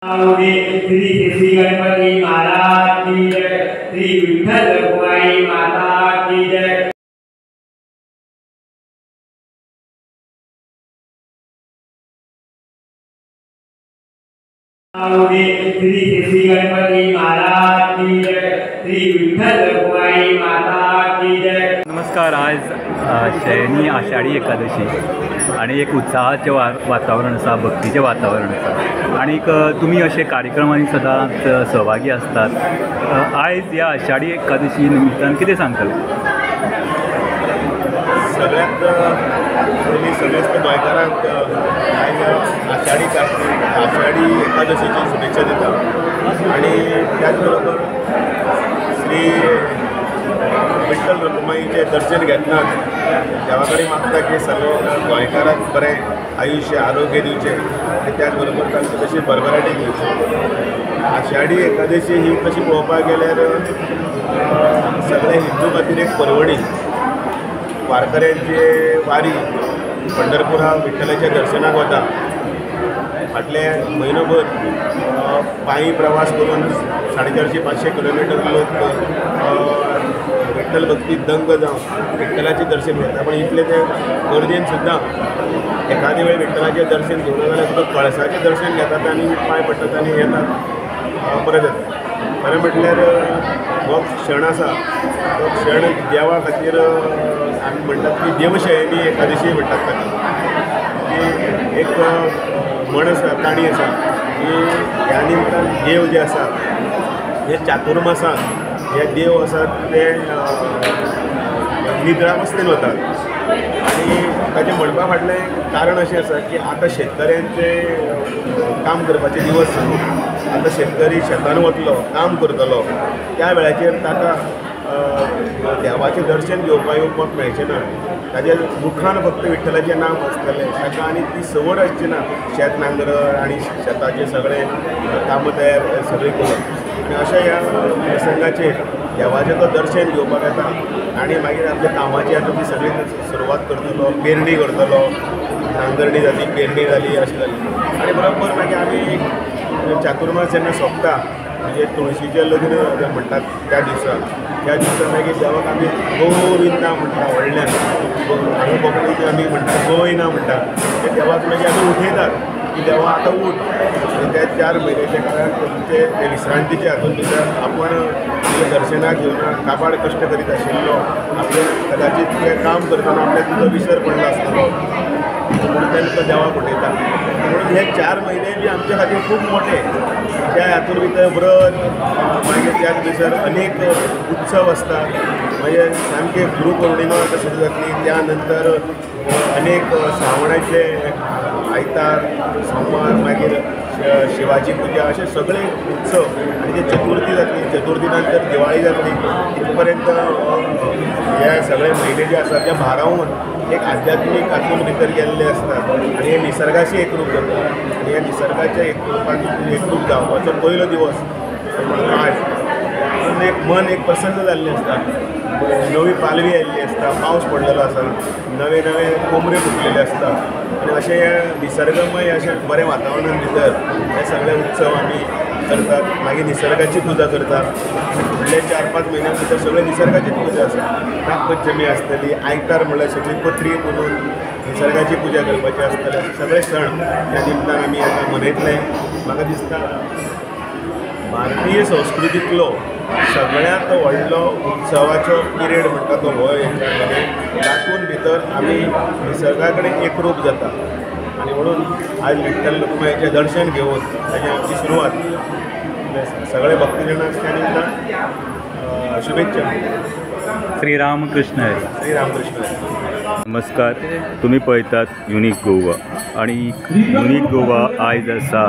श्री गणपति महाराज की जय। श्री विठ्ठल रखुमाई माता की जय। श्री गणपति महाराज की जय। श्री विठ्ठल रखुमाई माता की जय। नमस्कार। आज शयनी आषाढी एकादशी आणि एक उत्साहाचे वातावरण आसा, भक्तीचे वातावरण आसा आणि तुम्ही असे कार्यक्रमांनी सदांच सहभागी असतात। आयज या आषाढी एकादशी निमित्तान कितें सांगतले? सगळ्यात पयलीं सगळ्याच गोंयकारांक आयज आषाढी एकादशीची शुभेच्छा दिता आणि त्याच बरोबर श्री विठ्ठल रखुमाईचे दर्शन घेतनाच देवा कडेन मागता की सगळे गोंयकारांक बरें आयुष्य आरोग्य दिवचें आनी त्याच बरोबर तांकां तशी भरभराटी दिवची। आषाढी एकादशी ही तशी पळोवपाक गेल्यार सगळे हिंदू खातीर एक पर्वणी। वारकऱ्यांची वारी पंढरपुरा विठ्ठलाच्या दर्शनाक वता। फाटले म्हयनोभर पायी प्रवास करून 450-500 किलोमीटर लोक विठ्ठल भक्तीत दंग जावन विठ्ठलाचें दर्शन घेता। पण इतले ते गर्देन सुद्दां एखादे वेळ विठ्ठलाचें दर्शन घेवना जाल्यार सुद्दां कळसाचें दर्शन घेतात आनी पांय पडटात आनी येतात परत येतात। खरें म्हटल्यार हो क्षण आसा तो क्षण देवा खातीर आमी म्हणटात की देवशयनी एकादशी म्हणटात ताका। की एक म्हण आसा, काणी आसा की ह्या निमतान देव जे आसा हे चातुर्मासाक हे देव आसात ते निद्रावस्थेन वतात आनी ताचें म्हणपा फाटलें कारण अशें आसा की आतां शेतकऱ्यांचे काम करपाचे दिवस सुरू। आतां शेतकरी शेतान वतलो, काम करतलो, त्या वेळाचेर ताका देवाचें दर्शन घेवपाक येवपाक मेळचें ना। ताज्या मुखान फक्त विठ्ठलाचें नांव आसतलें, ताका आनी ती संवड आसची ना शेत नांगरप आनी शेताचें सगळें कामां तयार सगळीं करप। आनी अशा ह्या प्रसंगाचेर देवाचें तो दर्शन घेवपाक येता आनी मागीर आपल्या कामाची आतां ती सगळी सुरवात करतलो, पेरणी करतलो, नांगरणी जाली, पेरणी जाली, अशें जाली आनी बरोबर मागीर आमी चातुर्मास जेन्ना सोंपता म्हणजे तुळशीचें लग्न म्हणटात त्या दिसा मागीर देवाक आमी गोविंदा म्हणटा व्हडल्यान, हांगा कोंकणीत आमी म्हणटा गोविंदा म्हणटा। ते देवाक मागीर आमी उठयतात की देवा आतां उठ। आनी त्या 4 म्हयन्याच्या काळान ते विश्रांतीच्या हातून भितर आपण दर्शनाक घेवन काबाड कश्ट करीत आशिल्लो, आपले कदाचित तें काम करतना आपल्याक तुजो विसर पडलो आसतलो म्हणून तेन्ना तो देवाक उठयता। म्हणून हे 4 म्हयने बी आमच्या खातीर खूब मोठे। त्या हातून भितर व्रत मागीर त्याच दिसर अनेक उत्सव आसता। मागीर सामके गुरू पौर्णिमा सुरू जातली, त्या नंतर अनेक श्रावणाचे आयतार, सोमार, मागीर शिवाची पुजा, असे सगळे उत्सव आनी ते चतुर्थी जातली, चतुर्थी नंतर दिवाळी जातली। इथपर्यंत हे सगळे म्हयने जे आसात ते भारावून एक आध्यात्मीक हातून भितर गेल्ले असतात आनी हे निसर्गाशी एकरूप जाता। आनी ह्या निसर्गाच्या एकरूप जावपाचो पयलो दिवस आज एक मन एक प्रसन्न जाल्लें आसता। नवी पालवी आयिल्ली आसता, पावस पडलेलो आसा, नवे नवे कोंबरे फुटलेले आसता आनी अशें निसर्गमय अशें बरें वातावरणान भितर हे सगळे उत्सव आमी करतात। मागीर निसर्गाची पुजा करतात। फुडले 4-5 म्हयन्यां भितर सगळे निसर्गाचीच पुजा आसा। नागपंचमी आसतली, आयतार म्हणल्यार सगळी पत्री करून निसर्गाची पुजा करपाची आसतली। सगळे सण ह्या निमतान आमी आतां मनयतले। म्हाका दिसता भारतीय संस्कृतींतलो सगळ्यांत व्हडलो उत्सवाचो पिरियड म्हणटा तो हो तातूंत भितर आमी निसर्गा कडेन एकरूप जाता आनी म्हणून आज विठ्ठल रखुमाईचें दर्शन घेवन ताची आमची सुरवात सगळे भक्तजनांक त्या निमतान शुभेच्छा। श्रीराम कृष्ण हरी। श्रीराम कृष्ण हरी। नमस्कार। तुम्ही पळयतात युनिक गोवा आणि युनिक गोवा आयज आसा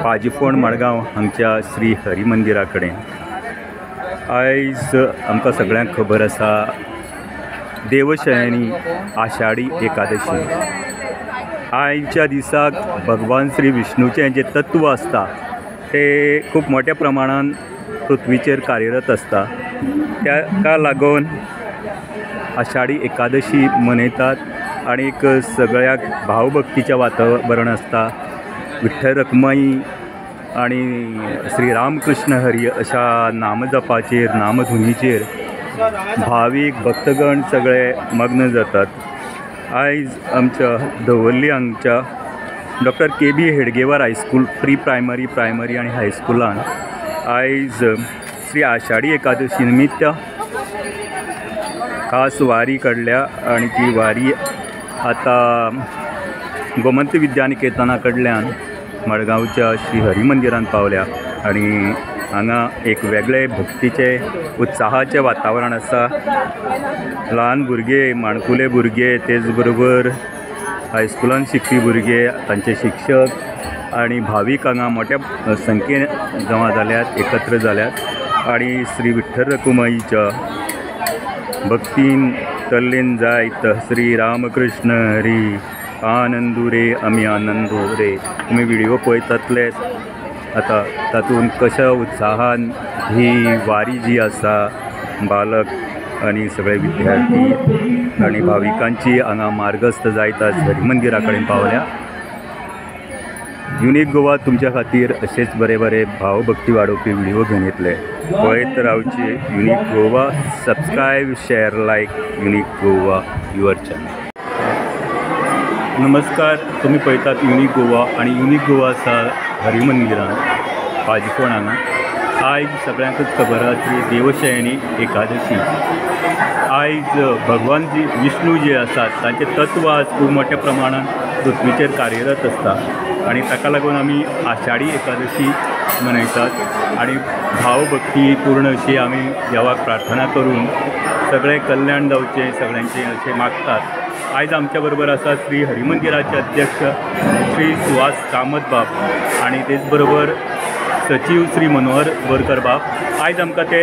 पाजीफोंड मडगांव हांगच्या श्री हरी मंदिरा कडेन। आयज आमकां सगळ्यांक खबर आसा देवशयनी आषाढी एकादशी। आयच्या दिसाक भगवान श्री विष्णूचें जें तत्व आसता ते खूब मोठ्या प्रमाणान पृथ्वीचेर कार्यरत आसता। ताका लागून आषाढी एकादशी मनयतात आणि एक सगळ्याक भावभक्तीचें वातावरण आसता। विठ्ठल रखुमाई आणि श्री रामकृष्ण हरी अशा नामजपाचेर नामधुनीचेर भावीक भक्तगण सगळे मग्न जातात। आयज आमच्या दवर्ली हांगच्या doctor KB Hedgewar high school pre primary आणि हायस्कुलान आयज श्री आषाढी एकादशी निमित्त खास वारी काडल्या आणि ती वारी आता गोमंत विद्यानिकेतना कडल्यान मडगांवच्या श्री हरी मंदिरान पावल्या आणि हांगा एक वेगळे भक्तीचे उत्साहाचे वातावरण आसा। ल्हान भुरगे माणकुले भुरगे तेच बरोबर हायस्कुलान शिकपी भुरगे तांचे शिक्षक आणि भावीक हांगा मोठ्या संख्येन जमा जाल्यात एकत्र जाल्यात आणि श्री विठ्ठल रखुमाईच्या भक्तीन तल्लीन जायत श्री रामकृष्ण हरी आनंदू रे आमी आनंदू रे। तुमी व्हिडिओ पळयतातलेच आता तातूंत कशा उत्साहान ही वारी जी आसा बालक आणि सगळे विद्यार्थी आणि भाविकांची हांगा मार्गस्थ जायतात हरी मंदिरा कडेन पावल्या। युनिक गोवा तुमच्या खातीर असेच बरे बरे भावभक्ती वाडोवपी व्हिडिओ घेवन येतले। पळयत रावचे unique Goa. Subscribe share like unique Goa your channel. नमस्कार, तुम्ही पळयतात युनिक गोवा आणि युनिक गोवा आसा हरी मंदिरान पाजीफोंड हांगा। आयज सगळ्यांकच खबर आसा श्री देवशयनी एकादशी। आयज भगवान जी विष्णू जे आसात तांचे तत्व आज खूब मोठ्या प्रमाणात पृथ्वीचेर कार्यरत आसता आणि ताका लागून आमी आषाढी एकादशी मनयतात आणि भावभक्ती पूर्ण अशी आमी देवाक प्रार्थना करून सगळे कल्याण जावचें सगळ्यांचें अशें मागतात। आयज आमच्या बरोबर आसा श्री हरी मंदिराचे अध्यक्ष श्री सुहास कामत बाब आणि तेच बरोबर सचिव श्री मनोहर बोरकर बाब। आयज आमकां ते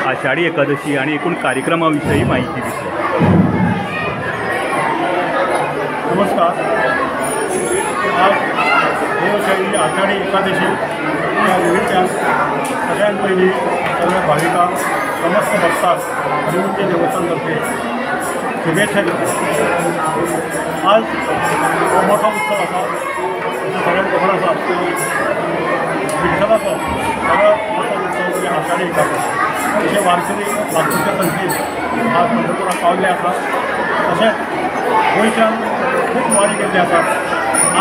आषाढी एकादशी आणि एकूण कार्यक्रमा विशयी माहिती दितले। नमस्कार। आज देवशयनी आषाढी एकादशी या निमित्तान सगळ्यांत पयलीं सगळ्या भाविकांक समस्त भक्तांक हरिमंदिर देवस्थानतर्फे शुभेच्छा दितात। आज हो मोठा उत्सव आसा सगळ्यांक खबर आसा विठ्ठलाचो सगळ्यात मोठो उत्सव म्हणजे आषाढी एकादशी। अशे वारकरी लाखोच्या संख्येन आज पंढरपुराक पावले आसात। तशेंच गोंयच्यान खूब वारी गेल्ली आसात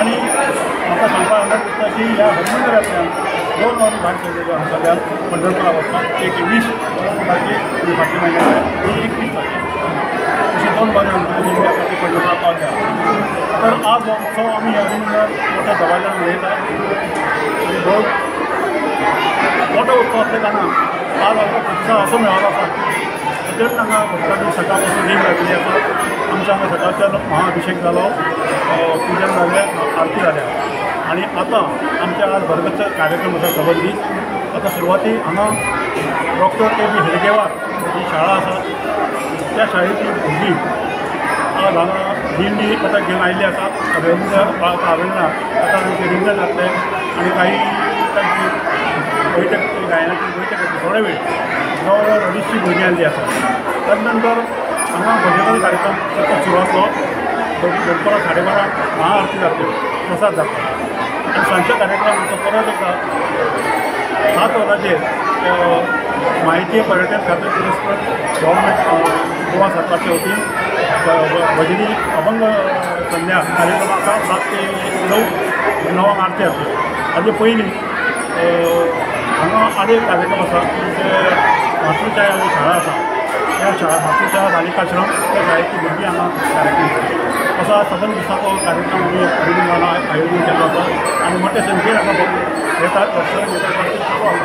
आणि म्हाका सांगपाक दिसता की ह्या हरिमंदिरांतल्यान 2 वारी भायर केल्ल्यो आसल्यान पंढरपुरा वचपाक एक 20 तारखेक फाटल्या म्हयन्याक 21 तारखेक अशी 2 वारी आमची आसा ती पंढरपुराक पावल्या। तर आज हो उत्सव आमी ह्या हरिमंदिरांत मोठ्या दबाज्यान मनयतात आनी बहुत मोठो उत्सव असल्या कारणान आज आमकां उत्साह असो मेळ्ळो आसा तशेंच हांगा भक्तांनी सकाळ पासून रीग लागलेली आसा। आमच्या हांगा सकाळच्यान महाअभिषेक जालो, पुजन जालें, आरती जाल्या आणि आता आमच्या आज भरगच्च कार्यक्रम आसा सबंदी। आता सुरवाती हांगा डॉक्टर KB हेडगेवार ही शाळा आसा त्या शाळेची भुरगीं आज हांगा दिंडी आता घेवन आयिल्ली आसा। हांवें आता तांचे रिंगण जातले आणि काही तांची बैठक गायनाची बैठक थोडे वेळ जवळ जवळ 250 भुरगीं आयिल्लीं आसा। ताजे नंतर हांगा भजनाचो कार्यक्रम सतत सुरू आसलो। दनपारां 12:30 महाआरती जातली, प्रसाद जाता आणि सांजच्या कार्यक्रमाचो परत एकदा 7 वरांचेर म्हायती पर्यटन खातें पुरस्कृत गव्हर्मेंट गोवा सरकारच्या वतीन भजनी अभंग संध्या कार्यक्रम आसा 7 ते 9 णवांक आरती आसली। हाजे पयलीं हांगा आनी एक कार्यक्रम आसा म्हणजे मातृचाय आनी शाळा आसा त्या शाळा मातृचाय बालिकाश्रम त्या शाळेची भुरगीं हांगा कार्यक्रम करतात। असो सबंद दिसाचो कार्यक्रम आमी हरिमंदिरान आयोजन केल्लो आसा आणि मोठ्या संख्येन हांगा येतात दर्शन घेतात चालू आसा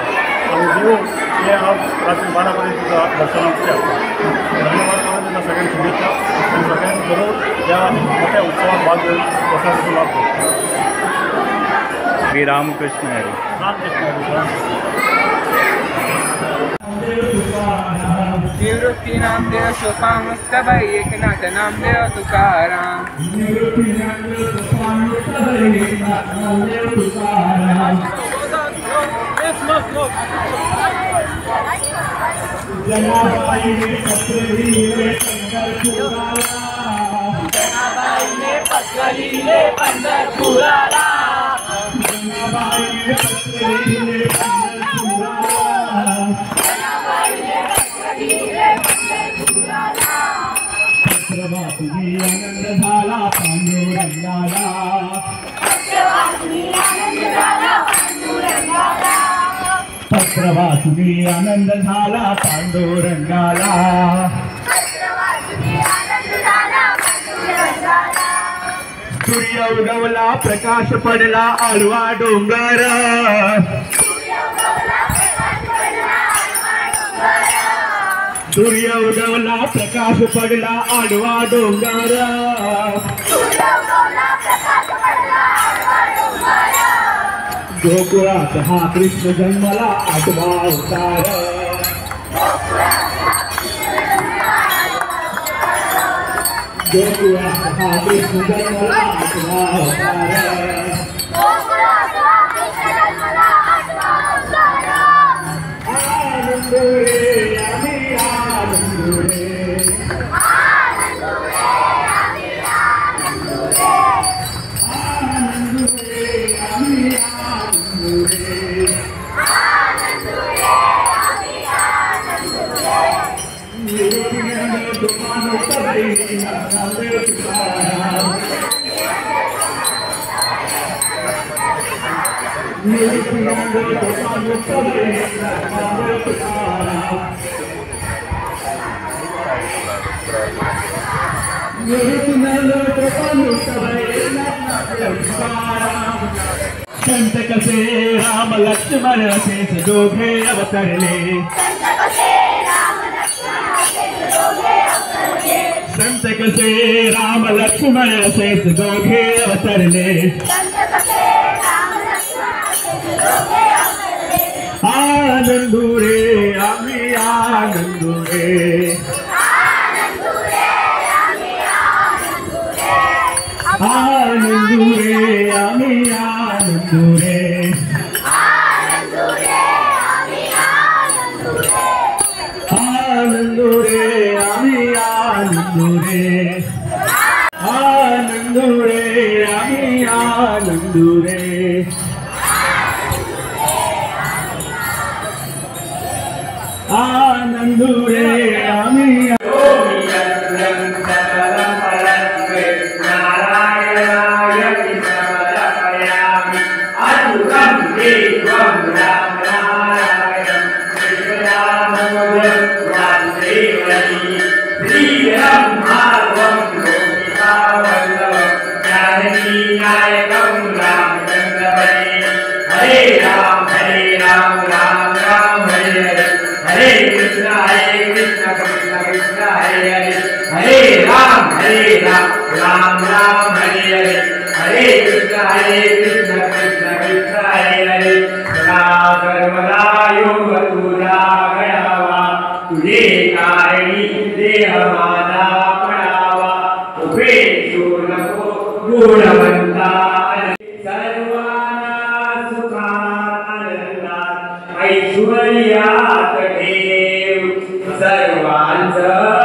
आणि देव हे आज रात्री 12 पर्यंत सुद्धा दर्शनाचे आसता। धन्यवाद परत सगळ्यांक शुभेच्छा आणि सगळ्यांक बरोबर या मोठ्या उत्सवात भाग घेवन प्रसादाचो लाभ घेतला। श्री रामकृष्ण हरी। रामकृष्ण हरी। निवृत्ती नामदेव शोकामुक्त बाई एकनाथ नामदेव तुकाराम। जनाबाईने पत्र लिहिले पंढरपुराला तुम्ही आनंद झाला पांडुरंगाला पत्रवासुनी आनंद झाला पांडुरंगाला सूर्य उगवला प्रकाश पडला आडवा डोंगर सूर्य उगवला प्रकाश पडला आडवा डोंगर गोकुळात हा कृष्ण जन्मला आठवा अवतार गोकुळात हा कृष्ण जन्मला आठवा अवतार संत कसे राम लक्ष्मण असेच दोघे अवतरले संत कसे राम लक्ष्मण असेच दोघे अवतरले आनंदुरे आम्ही आनंदुरे आनंदुरे आम्ही आनंदुरे आनंदुरे आम्ही आनंदुरे आनंदुरे आम्ही आनंदुरे आनंदुरे आम्ही राम राम हरे हरे हरे कृष्ण कृष्ण कृष्ण हरे हरे सर्वदा योग तुझा घडावा तुझे कारणी देह माझा पडावा उभे शूर नको गुणवंता सर्वांना सुखात आनंदात ऐश्वर्यात ठेव सर्वांचं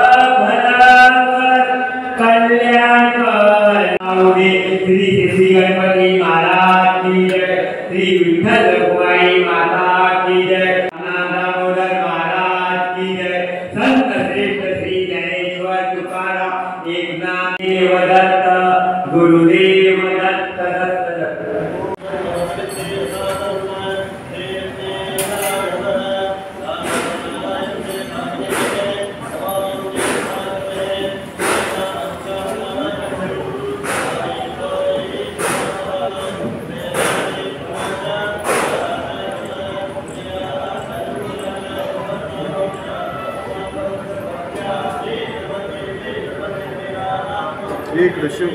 श्री गणपती महाराज की जय श्री विठ्ठल रखुमाई माता की जय दामोदर महाराज की जय संत श्रेष्ठ श्री ज्ञानेश्वर तुकाराम एकनाथ देव दत्त गुरुदेव दत्त दत्त दत्त एक ऋषि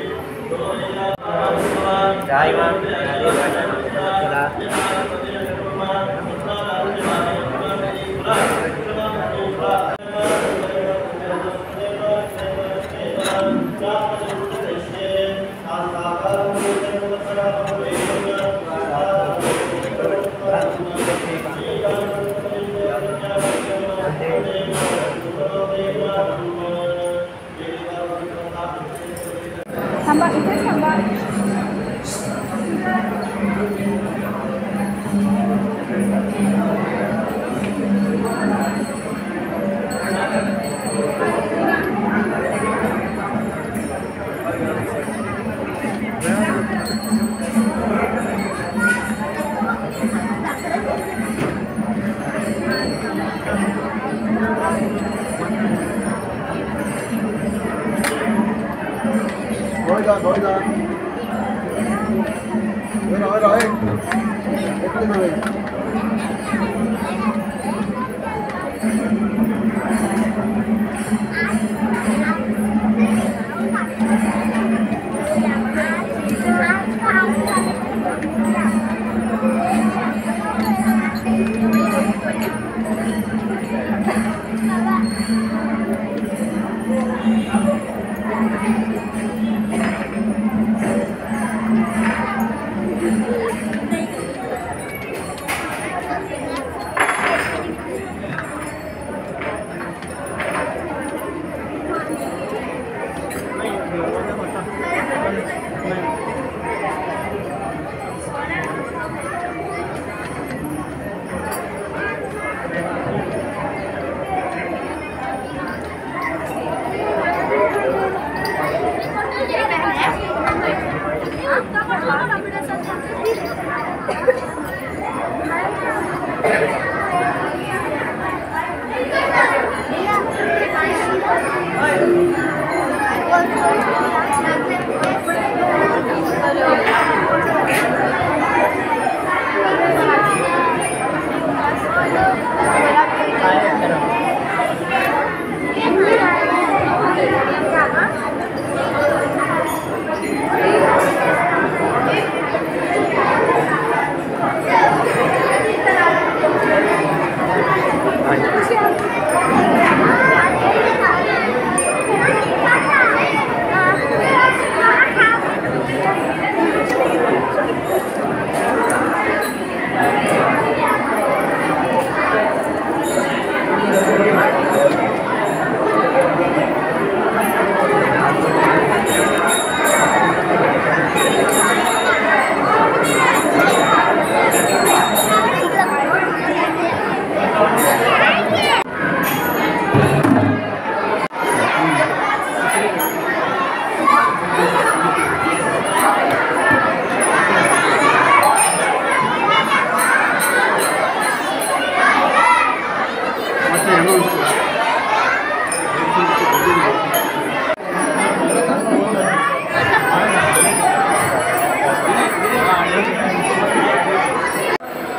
थांबा इथेच थांबा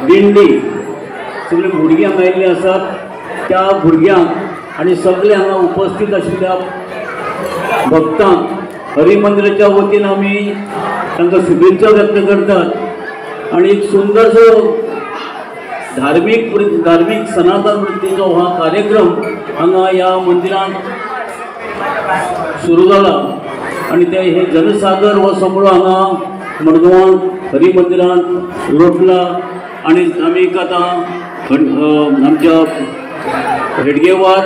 दिंडी सगळे भुरगे हांगा आयिल्ले आसात। त्या भुरग्यांक आनी सगळे हांगा उपस्थित आशिल्ल्या भक्तांक हरी मंदिराच्या वतीन आमी तांकां शुभेच्छा व्यक्त करतात आनी एक सुंदरसो धार्मीक सनातन वृत्तीचो हा कार्यक्रम हांगा ह्या मंदिरांत सुरू जाला आनी ते हे जनसागर हो सगळो हांगा मडगांवां हरी मंदिरांत लोटला आनी आमी आतां आमच्या हेडगेवार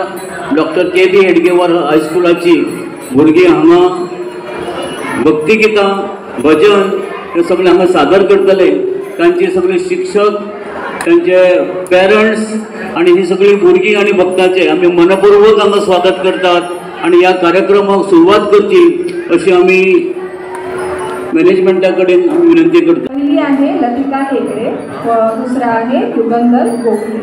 डॉक्टर के.बी. हेडगेवार हायस्कुलाची भुरगीं हांगा भक्तिगितां भजन हे सगळे हांगा सादर करतले। तांचे सगळे शिक्षक तांचे पेरंट्स आनी ही सगळी भुरगीं आनी भक्तांचे आमी मनपूर्वक हांगा स्वागत करतात आनी ह्या कार्यक्रमाक सुरवात करची अशी आमी मॅनेजमेंटा कडेन विनंती करतात। पहिली आहे लतिका हेगडे व दुसरा आहे युगंधर गोखले।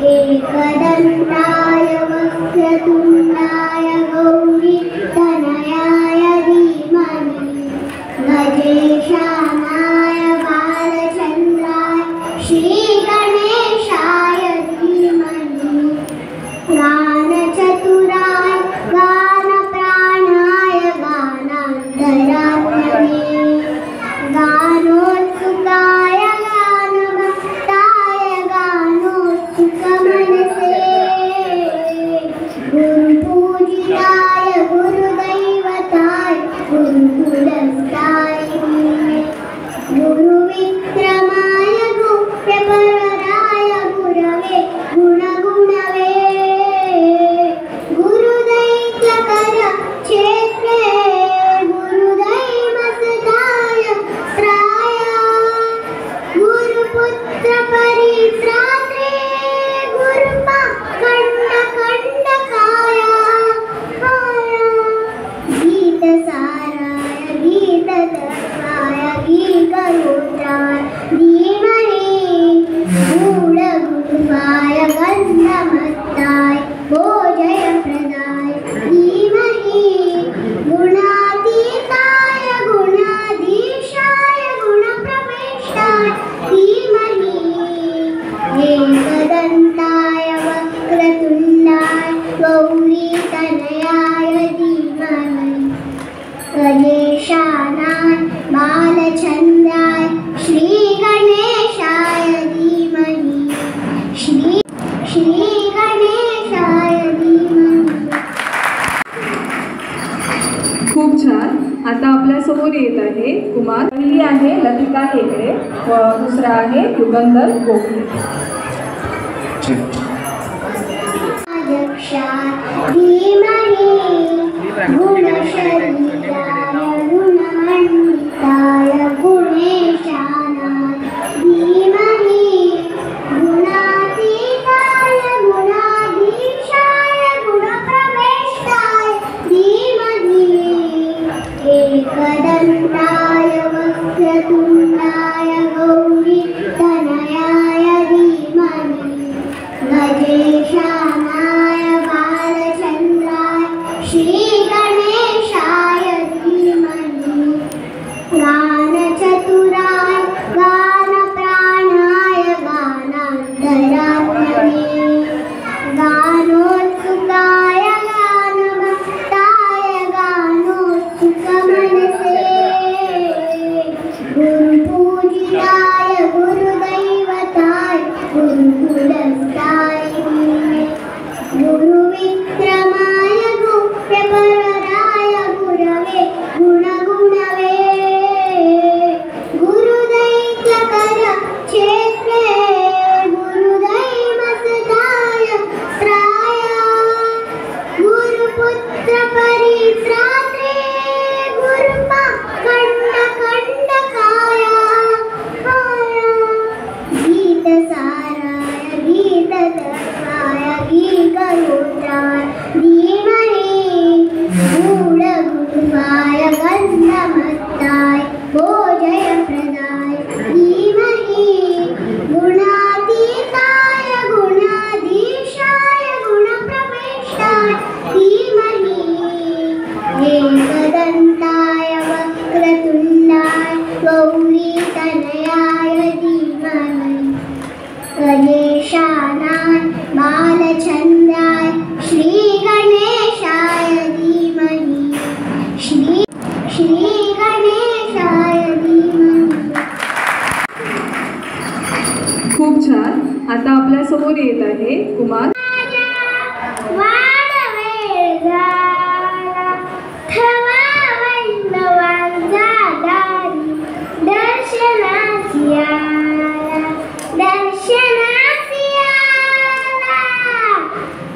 एकदन्ताय वक्रतुण्डाय गौरी तनयाय धीमहि गजेशानाय बालचन्द्राय श्रीगणेशाय धीमहि गानचतुराय गानप्राणाय गानान्तरात्मने गानोत्सुकाय गानभक्ताय गानोत्सुकमनसे गुरुपूजिताय गुरुदैवताय गुरुकुलस्थाय गुरुविक्रमाय गुह्यपराय गुरवे गुणगुणवे गुरुदैत्यकर क्षेत्रे गुरुदैवसदाय त्राय गुरुपुत्र परित्रात्रे आपल्यासमोर येत आहे कुमार. पहिली आहे लतिका हेगडे व दुसरा आहे युगंधर गोखले. एकदन्ताय वक्रतुण्डाय गौरी तनयाय धीमहि गजेशानाय बालचन्द्राय श्रीगणेशाय धीमहि गानचतुराय गानप्राणाय गानान्तरात्मने गानोत्सुकाय गानभक्ताय गानोत्सुकमनसे गुरुपूजिताय गुरुदैवताय गुरुकुलस्थाय गुरुविक्रमाय गुह्यपरराय गुरवे गुणगुणवे गुरुदैत्यकर क्षेत्रे गुरुदैवसदाय प्राय गुरुपुत्र परित्रात्रे गुरुपा खण्डकाय गीतसाराय गीतदर्शाय गीतगोत्राय धीमहि मूढगुरुवाय गन्धमत्ताय भोजयप्रदाय धीमहि गुणातीताय गुणाधीशाय गुणप्रविष्टाय धीमहि एकदन्ताय वक्रतुण्डाय गौरीतनयाय धीमहि गणेशानाय बालचन्द्राय श्रीगणेशाय धीमहि श्रीगणेशाय धीमहि. खूप छान. आता आपल्यासमोर येत आहे कुमार.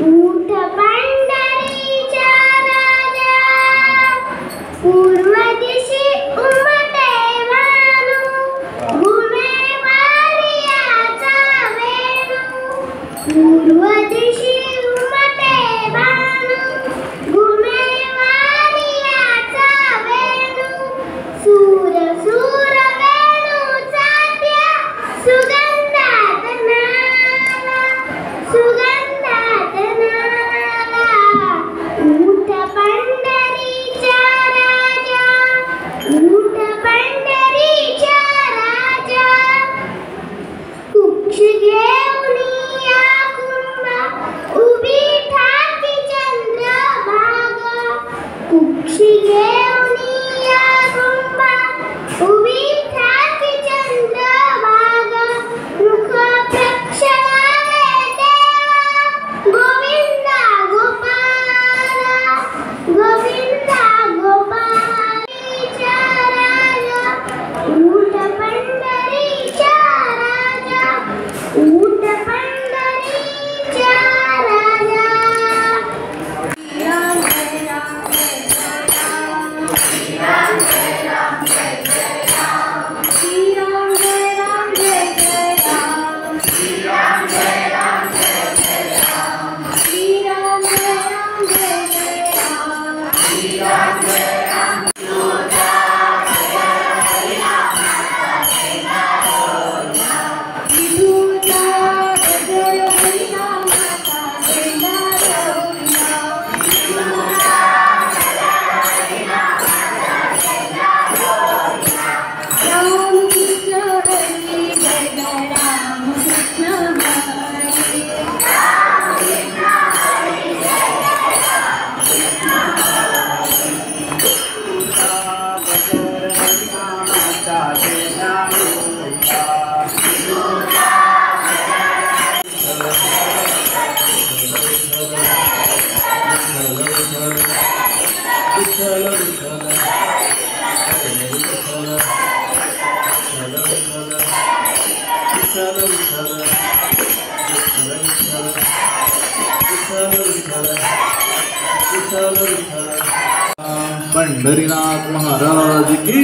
ऊठ पंढरीच्या राजा पूर्व दिशी उमटे वाणू घुमे वारियाचा वेणू पूर्व दिशी उमटे वाणू घुमे वारियाचा वेणू सूर सूर वेणूचा त्या सुगंधात नाला सुगंधात नाला ऊठ पंढरीच्या राजा ऊठ पंढरीच्या राजा कुक्ष घेऊन या कुंभा उभी ठाकी चंद्रभागा कुक्ष घेऊन या कुंभा उभी ठाकी चंद्रभागा मुख प्रक्षालय देवा गोविंदा गोपाला गोविंदा गोपालीच्या राजा ऊठ पंढरीच्या राजा ऊठ पंढरीच्या राजा. राम जय राम जय जय राम श्रीराम जय राम जय जय राम श्रीराम जय राम जय जय राम श्रीराम जय राम जय जय राम श्रीराम जय राम जय जय राम श्रीराम जय राम. विभूता जय हरिना माता जय राम कृष्ण हरी जय जय राम कृष्ण हरी पंढरीनाथ महाराज की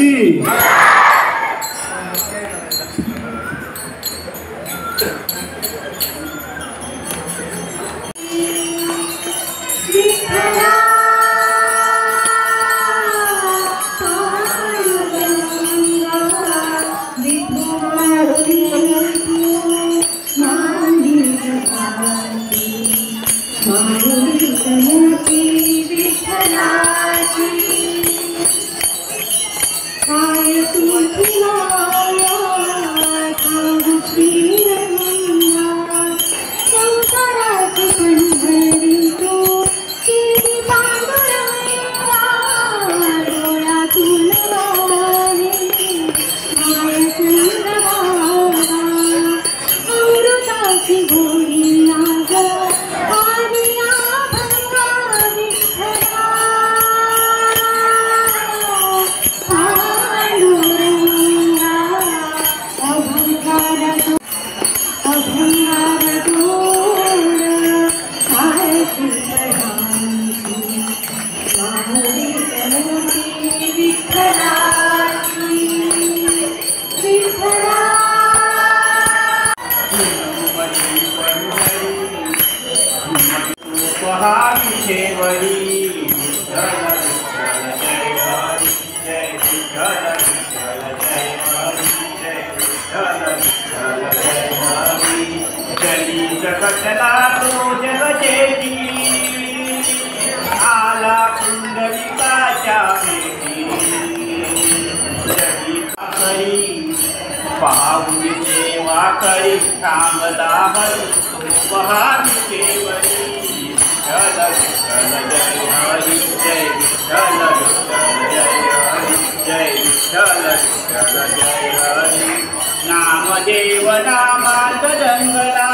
नामदेव नामात जंगला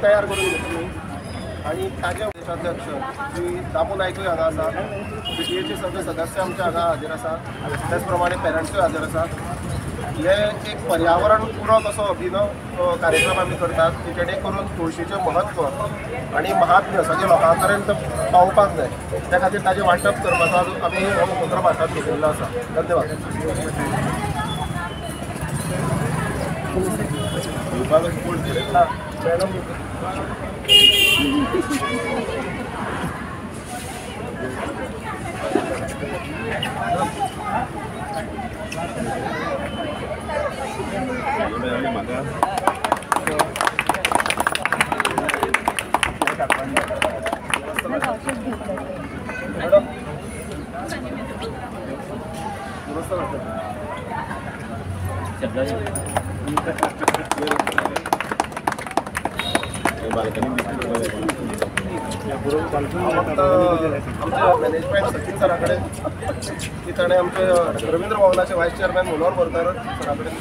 तयार करून घेतली आणि ताजे देशाध्यक्ष श्री दामू नायकूय हांगा आसा, पीटीएचे सगळे सदस्य आमचे हांगा हाजीर आसा, त्याच प्रमाणे पेरंट्सूय हाजीर आसात. हे एक पर्यावरण पूरक असो अभिनव कार्यक्रम आमी करतात की जेणे करून तुळशीचें महत्व आणि महात्म्य सगळे लोकां पर्यंत पावपाक जाय, त्या खातीर ताजें वांटप करपाचो आमी हो उपक्रम हातात घेतिल्लो आसा. धन्यवाद. मॅनेजमेंट सचिन सरा कडेन की ताणें आमचे रवींद्र भवनाचे व्हायस चेअरमॅन मनोहर बोरकार सरा कडेन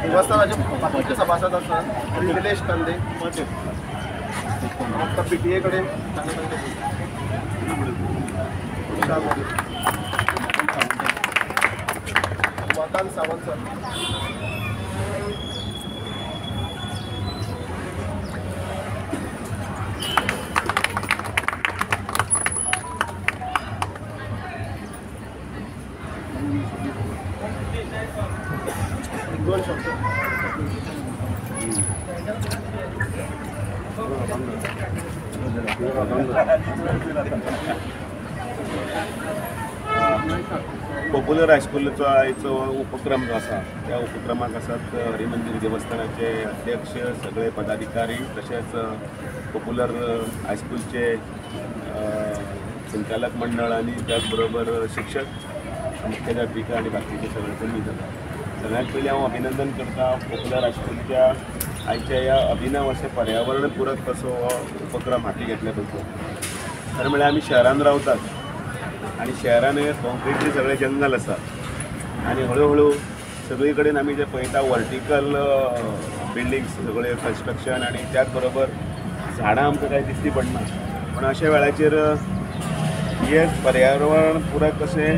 देवस्थानाचे बाकीचे सभासद आसात निलेश कांदे आता PTA कडेन वकाल सावंत सर. दोन शब्द. पॉप्युलर हायस्कूलचो आयचो उपक्रम जो आसा त्या उपक्रमाक आसात हरिमंदिर देवस्थानाचे अध्यक्ष, सगळे पदाधिकारी, तशेंच पॉप्युलर हायस्कूलचे संचालक मंडळ आणि त्याच बरोबर शिक्षक, मुख्याध्यापिका आणि बाकीचे सगळे कमी जातात. सगळ्यात पयलीं हांव अभिनंदन करता पॉप्युलर हायस्कूलच्या आयच्या ह्या अभिनव अशें पर्यावरण पूरक असो हो उपक्रम हाती घेतल्या बद्दल. खरें म्हळ्यार आमी शहरान रावतात आणि शहरान हे कॉन्क्रीटचे सगळे जंगल आसात आणि हळू सगळे कडेन आमी जे पळयता वर्टिकल बिल्डिंग्स सगळे कन्स्ट्रक्शन आणि त्याच बरोबर झाडां आमकां कांय दिसती पडना. पण अशा वेळाचेर हे पर्यावरण पूरक अशें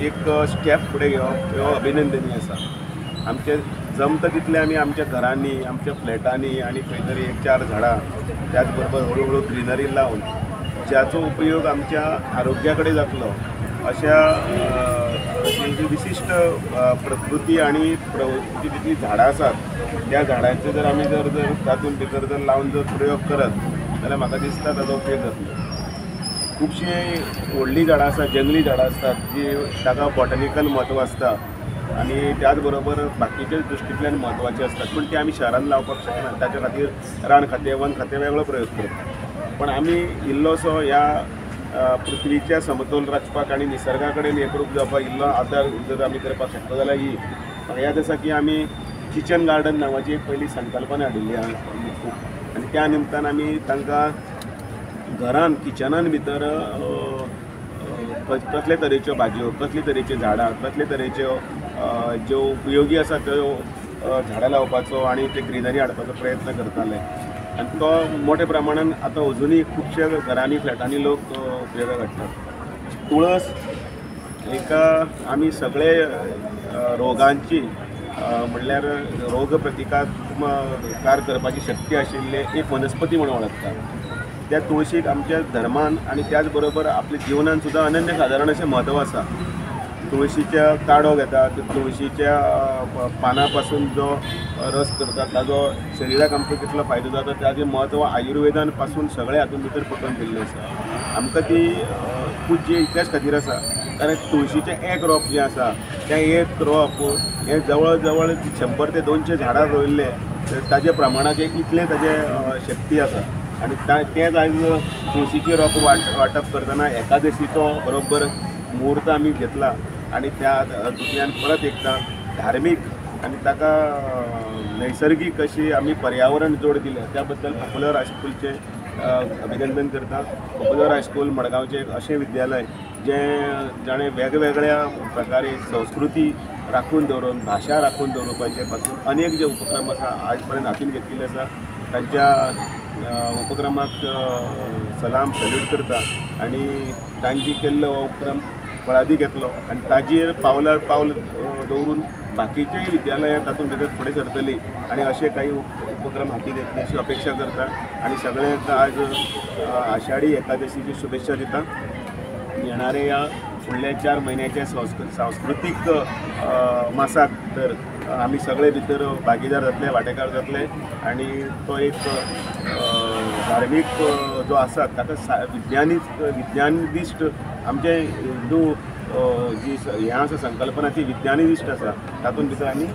एक स्टेप फुडें घेवप हो अभिनंदनीय आसा. आमचे जमता तितले आमी आमच्या घरांनी, आमच्या फ्लॅटांनी आणि खंय तरी 1-4 झाडां, त्याच बरोबर हळू ग्रीनरी लावन ज्याचो उपयोग आमच्या आरोग्या कडेन जातलो अशा जी विशिष्ट प्रकृती आणि प्रवृत्ती जितली झाडां आसात त्या झाडांचे जर आमी जर तातूंत भितर जर लावन जर प्रयोग करत जाल्यार म्हाका दिसता ताचो उपयोग जातलो. खुबशीं व्हडलीं झाडां आसात, जंगली झाडां असतात जी ताका बॉटनिकल म्हत्व आसता आणि त्याच बरोबर बाकीच्या दृश्टींतल्यान म्हत्वाचे असतात, पण ते आमी शहरान लावपाक शकना. ताच्या खातीर रान खातें, वन खातें वेगळो प्रयोग करता. पण आमी इल्लोसो ह्या पृथ्वीच्या समतोल राखपाक आणि निसर्गा कडेन एकरूप जावपाक इल्लो आदार जर आमी करपाक शकता जाल्यार ही म्हाका याद आसा की आमी किचन गार्डन नांवाची एक पयली संकल्पना हाडिल्ली आणि त्या निमतान आमी तांकां घरान किचनान भितर कसले तरेच्यो भाजयो, कसले तरेचे झाडां, कसले तरेच्यो ज्यो उपयोगी आसा त्यो झाडां लावपाचो आणि ते ग्रीनरी हाडपाचो प्रयत्न करताले. आणि तो मोठ्या प्रमाणान आतां अजुनूय खुबशे घरांनी, फ्लॅटांनी लोक उपयोगाक हाडटात. तुळस एका आमी सगळे रोगांची म्हणल्यार रोग प्रतिकार करपाची शक्ती आशिल्ले एक वनस्पती म्हणून वळखतात. त्या तुळशीक आमच्या धर्मान आणि त्याच बरोबर आपल्या जिवनान सुद्दां अनन्य सादारण अशें म्हत्व आसा. तुळशीच्या काडो घेतात, तुळशीच्या पानां पासून जो रस करतात ताजो शरिराक आमकां कितलो फायदो जाता ताजें म्हत्व आयुर्वेदान पासून सगळे हातूंत भितर पटोवन दिल्लें आसा. आमकां ती पूज्य इतल्याच खातीर आसा कारण तुळशीचें एक रोप जें आसा तें एक रोप हें जवळ जवळ 100 ते 200 झाडां रोयिल्ले ताजे प्रमाणाचें इतलें ताजें शक्ती आसा. आणि तेंच आयज तुळशीचें रोप वांटप करतना एकादशीचो बरोबर मुहूर्त आमी घेतला आणि त्या दुसऱ्यान परत एकदा धार्मीक आणि ताका नैसर्गीक अशी आमी पर्यावरण जोड दिल्या त्या बद्दल पॉप्युलर हायस्कूलचे अभिनंदन करता. पॉप्युलर हायस्कूल मडगांवचें एक अशें विद्यालय जाणें वेगवेगळ्या प्रकारे संस्कृती राखून दवरून, भाशा राखून दवरपाचे पासून अनेक जे उपक्रम आसा आज पर्यंत हातीन घेतिल्ले आसा तांच्या उपक्रमाक सलाम सल्यूट करता आणि तांची केल्लो हो उपक्रम फळादी घेतलो आणि ताजेर पावलार पावल दवरून बाकीचेय विद्यालयां तातूंत भितर फुडें सरतलीं आणि अशे काही उपक्रम हातीन येतले अशी अपेक्षा करता. आणि सगळ्यांक आज आषाढी एकादशीची शुभेच्छा दिता. येणाऱ्या ह्या फुडल्या 4 महिन्याच्या सांस्कृतीक मासाक तर आमी सगळे भितर भागीदार जातले, वांटेकार जातले आणि तो एक धार्मीक जो आसा ताका विज्ञानिदिश्ट आमचे हिंदू जी हें आसा संकल्पना ती विज्ञानिदिश्ट आसा तातूंत भितर आमी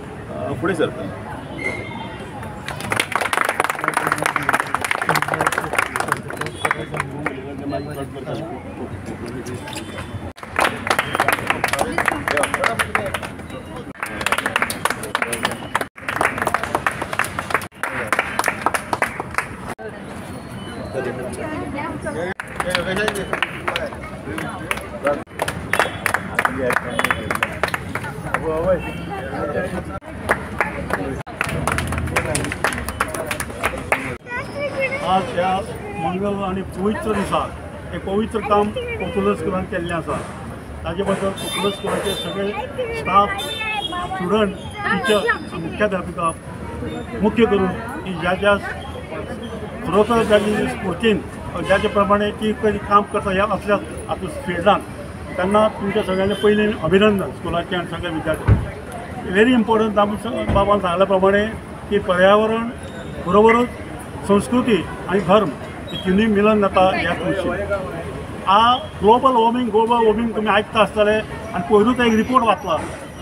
फुडें सरतले. आज या मंगल आणि पवित्र दिसाक एक पवित्र काम कोकुलर स्कुलान केल्लें आसा. ताजे बद्दल कोकुलर स्कुलाचे सगळे स्टाफ, स्टुडंट, टिचर, मुख्याध्यापिका मुख्य करून की ज्या खरोखर ज्याची स्फूर्तीन ज्याचे प्रमाणे ती कधी काम करता ह्या असल्या हातूंत फिल्डान त्यांना तुमच्या सगळ्यांचे पयलीं अभिनंदन स्कुलाचे आनी सगळ्या विद्यार्थी. व्हेरी इम्पॉर्टंट बाबान सांगल्या प्रमाणे की पर्यावरण बरोबरच संस्कृती आणि धर्म हे तिनूय मिलन जाता ह्या कृषी. हा ग्लोबल वॉर्मिंग तुम्ही ऐकता आसतले आणि पयरूच एक रिपोर्ट वाचला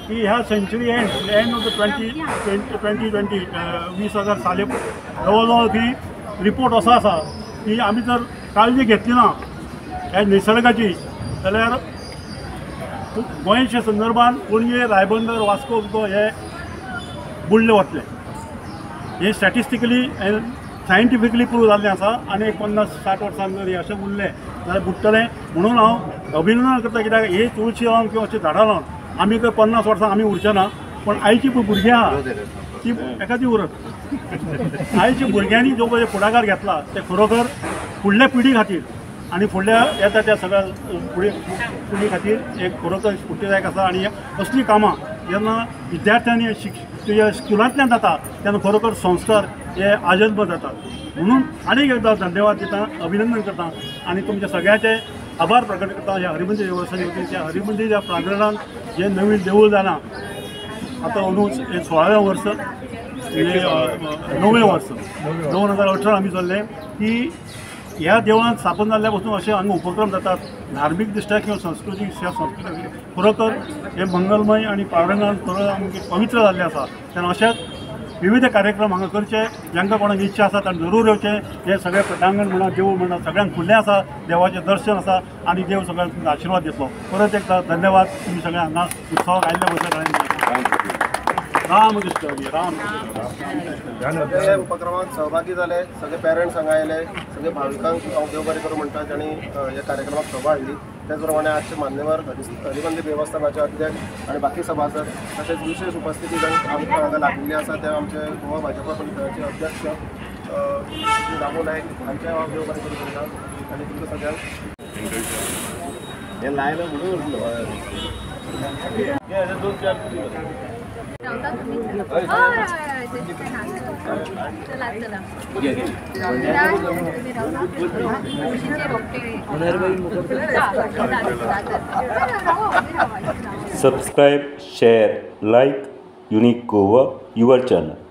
की ह्या सेंच्युरी एंड ऑफ द 2020 20,000 साली जवळ ती रिपोर्ट असो आसा की आमी जर काळजी घेतली ना ह्या निसर्गाची जाल्यार गोंयच्या संदर्भात पणजे, रायबंदर, वास्को हे बुडले वतले. हे स्टॅटिस्टिकली सायंटिफिकली प्रूव जाल्लें आसा आनी 50-60 वर्सां जर अशें उरलें जाल्यार बुडटलें. म्हणून हांव अभिनंदन करता कित्याक ही तुळशी लावन किंवा अशी झाडां लावन आमी 50 वर्सां आमी उरचे ना, पण आयची पळय भुरगीं आहा ती एखादी उरत. आयच्या भुरग्यांनी जो पळय फुडाकार घेतला ते खरोखर फुडल्या पिढी खातीर आणि फुडल्या येता त्या सगळ्या पिढी खातीर एक खरोखर स्फूर्तीदायक आसा. आणि असली कामां जेन्ना विद्यार्थ्यांनी तुज्या स्कुलांतल्यान जाता तेन्ना खरोखर संस्कार हे आजन्म जातात. म्हणून आनीक एकदां धन्यवाद दिता, अभिनंदन करता आणि तुमच्या सगळ्यांचे आभार प्रकट करता. ह्या हरिमंदिर देवस्थान येवतीच्या हरिमंदिर ह्या प्रांगणान जे नवीन देवूळ जालां आतां अंदूच हे 16वें वर्स, 9वें वर्स 2018 आमी चल्ले की ह्या देवळांत स्थापन जाल्ल्या पासून असे हांगा उपक्रम जातात धार्मीक दृश्ट्या किंवा संस्कृतीक संस्कृती खरोखर हे मंगलमय आणि प्रांगण खरोखर आमचे पवित्र जाल्लें आसा. तेन्ना अशेंच विविध कार्यक्रम हांगा करचे. जांकां कोणाक इच्छा आसा तांणी जरूर येवचे. हे सगळे प्रांगण म्हणा देवूळ म्हणा सगळ्यांक खुल्लें आसा, देवाचें दर्शन आसा आणि देव सगळ्यांक तुमकां आशिर्वाद दितलो. परत एकदां धन्यवाद. तुम्ही सगळ्या हांगा उत्सवाक आयिल्ल्या बद्दल रामकृष्ण हरी रामकृष्ण. हे उपक्रमात सहभागी झाले सगळे पेरंट्स हांगा आयले, सगळे भाविकांक हांव देव बरें करूं म्हणटात आनी ह्या कार्यक्रमाक शोभा हाडली. त्याच प्रमाणे आजचे मान्यवर हरिमंदिर देवस्थानाचे अध्यक्ष आणि बाकी सभासद तसेच विशेष उपस्थिती आमकां हांगा लागिल्ली आसा ते आमचे गोवा भाजपा परिशदाचे अध्यक्ष श्री रामू नायक हांचे हांव देव बरें करूं म्हणटा. आनी तुमकां सगळ्यांक हे लायला म्हणून 2-4 Subscribe, share, like Unique Goa, your channel.